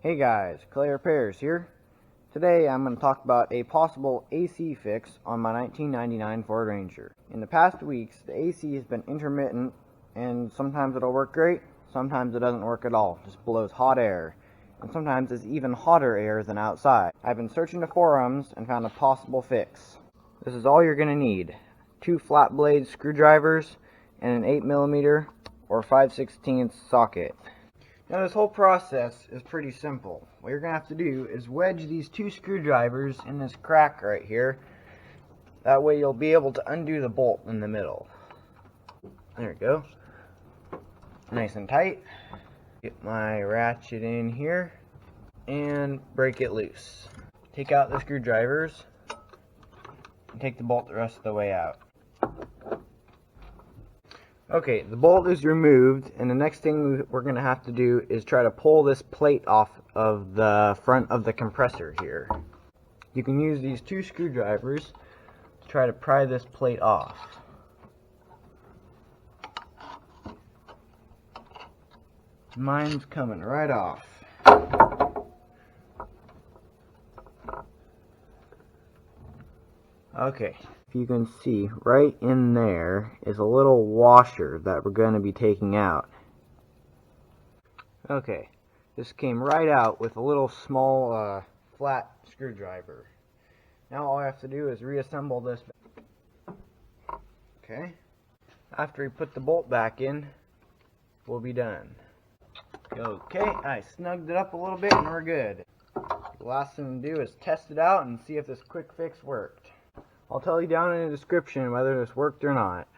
Hey guys, ClayRepairs here. Today I'm going to talk about a possible AC fix on my 1999 Ford Ranger. In the past weeks, the AC has been intermittent, and sometimes it'll work great, sometimes it doesn't work at all, just blows hot air, and sometimes it's even hotter air than outside. I've been searching the forums and found a possible fix. This is all you're going to need: 2 flat blade screwdrivers and an 8mm or 5/16 socket. Now this whole process is pretty simple. What you're going to have to do is wedge these 2 screwdrivers in this crack right here. That way you'll be able to undo the bolt in the middle. There we go. Nice and tight. Get my ratchet in here and break it loose. Take out the screwdrivers and take the bolt the rest of the way out. Okay, the bolt is removed, and the next thing we're going to have to do is try to pull this plate off of the front of the compressor here. You can use these 2 screwdrivers to try to pry this plate off. Mine's coming right off. Okay. If you can see, right in there is a little washer that we're going to be taking out. Okay, this came right out with a little small flat screwdriver. Now all I have to do is reassemble this. Okay, after we put the bolt back in, we'll be done. Okay, I snugged it up a little bit and we're good. The last thing to do is test it out and see if this quick fix worked. I'll tell you down in the description whether this worked or not.